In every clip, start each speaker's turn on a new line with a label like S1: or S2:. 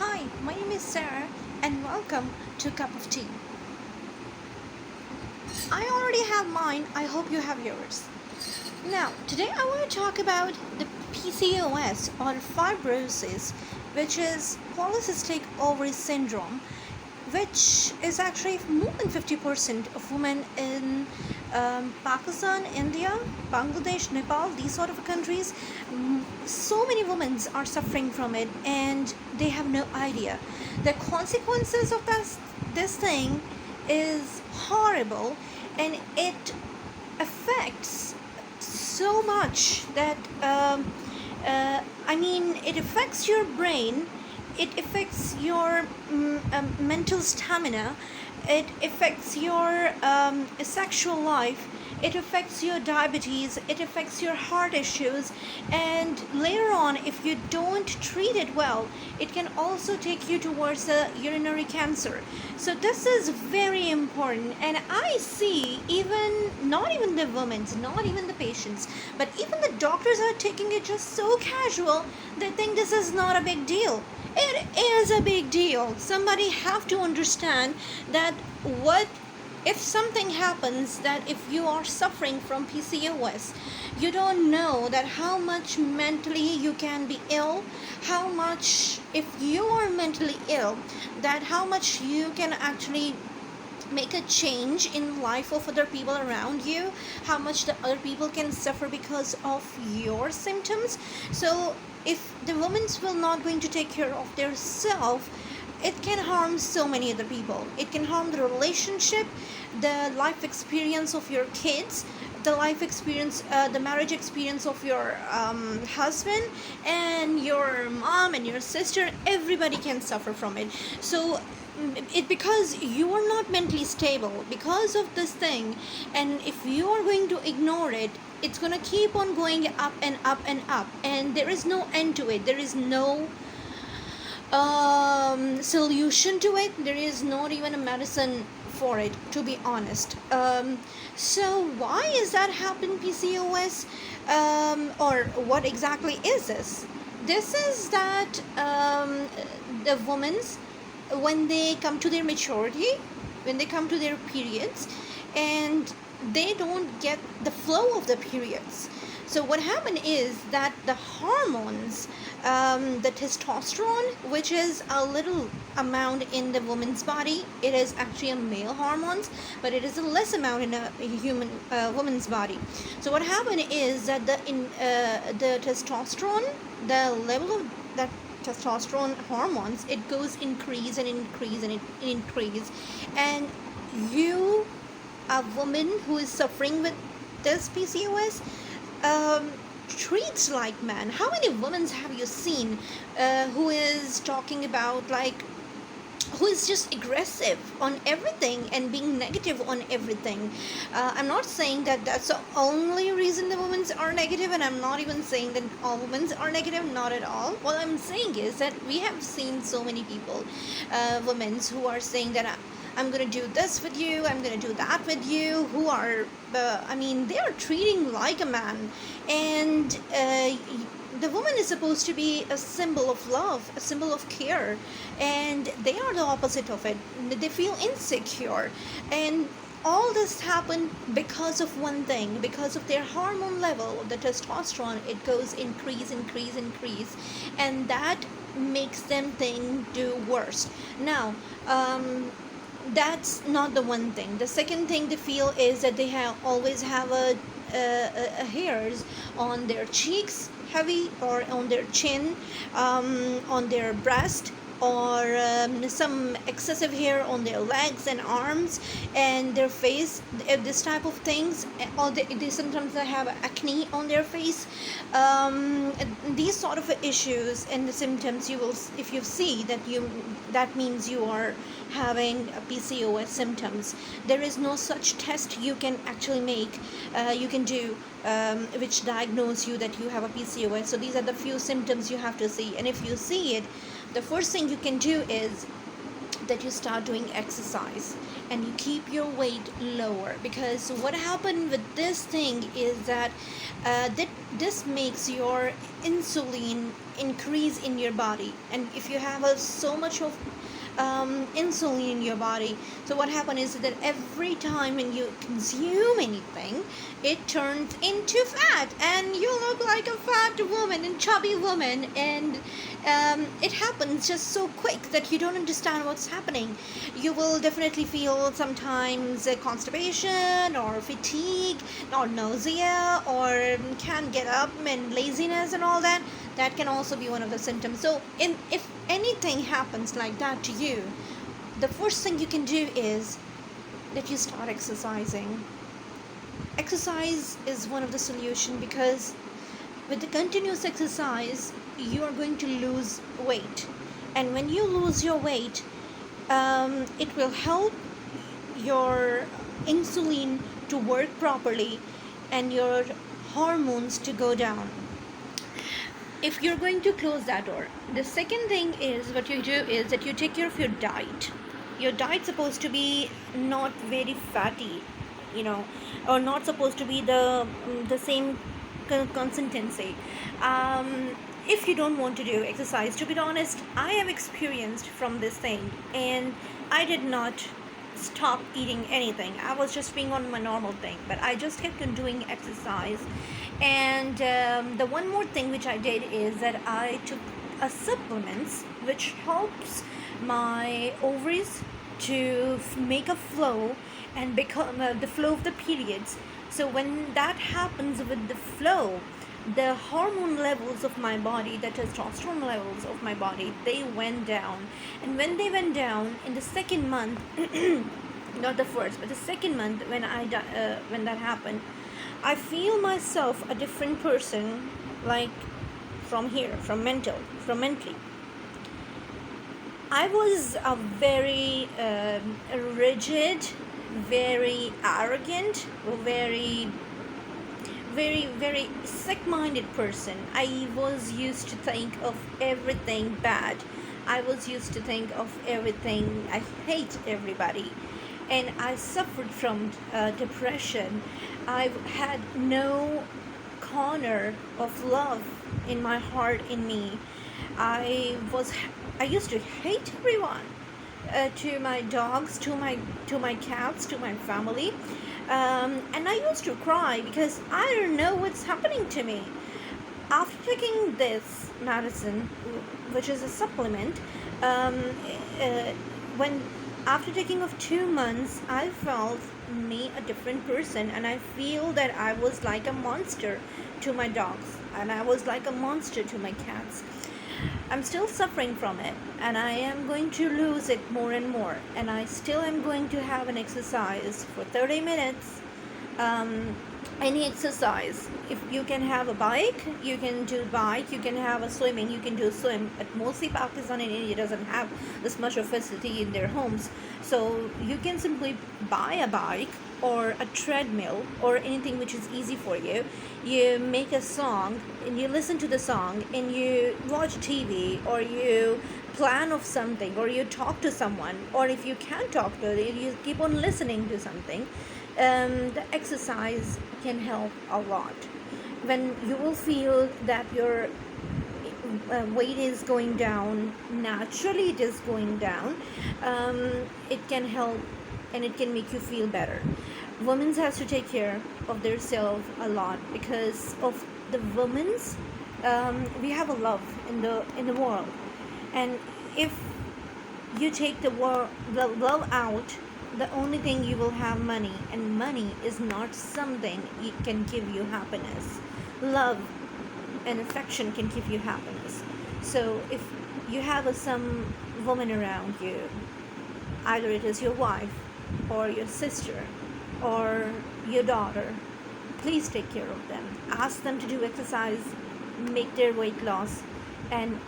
S1: Hi, my name is Sarah, and welcome to Cup of Tea. I already have mine, I hope you have yours. Now, today I want to talk about the PCOS or fibrosis, which is polycystic ovary syndrome, which is actually more than 50% of women in Pakistan, India, Bangladesh, Nepal, these sort of countries. So many women are suffering from it and they have no idea. The consequences of this thing is horrible, and it affects so much that it affects your brain, it affects your mental stamina, it affects your sexual life, it affects your diabetes, it affects your heart issues, and later on, if you don't treat it well, it can also take you towards the urinary cancer. So this is very important, and I see even not even the women, not even the patients, but even the doctors are taking it just so casual. They think this is not a big deal. It is a big deal. Somebody have to understand that what if something happens, that if you are suffering from PCOS, you don't know that how much mentally you can be ill, how much, if you are mentally ill, that how much you can actually make a change in life of other people around you, how much the other people can suffer because of your symptoms. So if the women will not going to take care of their self, it can harm so many other people. It can harm the relationship, the life experience of your kids, the life experience, the marriage experience of your husband, and your mom and your sister. Everybody can suffer from it. So it, because you are not mentally stable because of this thing, and if you are going to ignore it, it's going to keep on going up and up and up, and there is no end to it. There is no solution to it. There is not even a medicine for it, to be honest. So why is that happen, PCOS? Or what exactly is this? This is that the women's, when they come to their maturity, when they come to their periods, and they don't get the flow of the periods. So what happened is that the hormones, the testosterone, which is a little amount in the woman's body, it is actually a male hormones, but it is a less amount in a human woman's body. So what happened is that the testosterone, the level of that testosterone hormones, it goes increase and increase and it increase, and you, a woman who is suffering with this PCOS, treats like man. How many women have you seen who is talking about, like, who is just aggressive on everything and being negative on everything? I'm not saying that that's the only reason the women are negative, and I'm not even saying that all women are negative, not at all. What I'm saying is that we have seen so many people, women who are saying that I'm gonna do this with you, I'm gonna do that with you, who are, they are treating like a man, and the woman is supposed to be a symbol of love, a symbol of care, and they are the opposite of it. They feel insecure, and all this happened because of one thing, because of their hormone level, the testosterone. It goes increase, increase, increase, and that makes them think do worse. Now, that's not the one thing. The second thing they feel is that they always have a hairs on their cheeks, heavy, or on their chin, on their breast, or some excessive hair on their legs and arms and their face, this type of things. Or they sometimes have acne on their face. These sort of issues and the symptoms, you will, if you see that, that means you are having PCOS symptoms. There is no such test you can actually make, you can do, which diagnose you that you have a PCOS. So these are the few symptoms you have to see, and if you see it, the first thing you can do is that you start doing exercise and you keep your weight lower, because what happened with this thing is that this makes your insulin increase in your body, and if you have so much of insulin in your body, so what happens is that every time when you consume anything, it turns into fat and you look like a fat woman and chubby woman, and it happens just so quick that you don't understand what's happening. You will definitely feel sometimes constipation or fatigue or nausea or can't get up and laziness and all that. That can also be one of the symptoms. So if anything happens like that to you, the first thing you can do is that you start exercising. Exercise is one of the solution, because with the continuous exercise you are going to lose weight, and when you lose your weight, it will help your insulin to work properly and your hormones to go down. If you're going to close that door, the second thing is what you do is that you take care of your diet. Your diet's supposed to be not very fatty, or not supposed to be the same consistency. If you don't want to do exercise, to be honest, I have experienced from this thing, and I did not stop eating anything. I was just being on my normal thing, but I just kept on doing exercise. And the one more thing which I did is that I took a supplements which helps my ovaries to make a flow and become the flow of the periods. So when that happens with the flow, the hormone levels of my body, the testosterone levels of my body, they went down. And when they went down in the second month, not the first but the second month, when that happened, I feel myself a different person, like from mentally. I was a very rigid, very arrogant, very very sick-minded person. I was used to think of everything bad. I was used to think of everything. I hate everybody, and I suffered from depression. I had no corner of love in my heart, in me. I used to hate everyone, to my dogs, to my cats, to my family. And I used to cry because I don't know what's happening to me. After taking this medicine, which is a supplement, when after taking of 2 months, I felt me a different person, and I feel that I was like a monster to my dogs, and I was like a monster to my cats. I'm still suffering from it, and I am going to lose it more and more, and I still am going to have an exercise for 30 minutes. Any exercise. If you can have a bike, you can do bike. You can have a swimming, you can do swim. But mostly Pakistan and India doesn't have this much of facility in their homes, so you can simply buy a bike or a treadmill or anything which is easy for you. You make a song and you listen to the song, and you watch TV, or you plan of something, or you talk to someone, or if you can't talk to them, you keep on listening to something. The exercise can help a lot. When you will feel that your weight is going down, naturally it is going down, it can help, and it can make you feel better. Women has to take care of themselves a lot, because of the women's, we have a love in the world, and if you take the love out, the only thing you will have money, and money is not something it can give you happiness. Love and affection can give you happiness. So if you have some woman around you, either it is your wife or your sister or your daughter, please take care of them. Ask them to do exercise, make their weight loss, and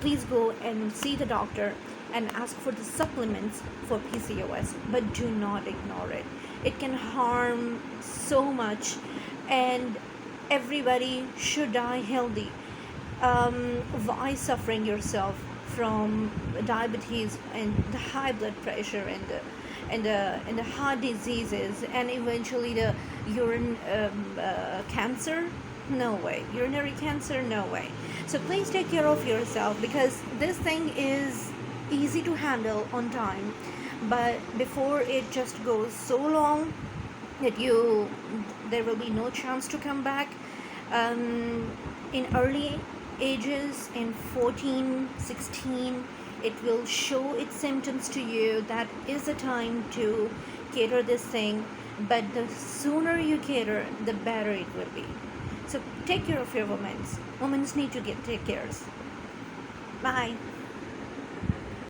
S1: please go and see the doctor and ask for the supplements for PCOS, but do not ignore it. It can harm so much, and everybody should die healthy. Why suffering yourself from diabetes and the high blood pressure and the heart diseases, and eventually the urine cancer. No way. Urinary cancer, no way. So please take care of yourself, because this thing is easy to handle on time, but before it just goes so long that you there will be no chance to come back. In early ages, in 14, 16, it will show its symptoms to you. That is the time to cater this thing, but the sooner you cater, the better it will be. So take care of your women. Women need to take care. Bye.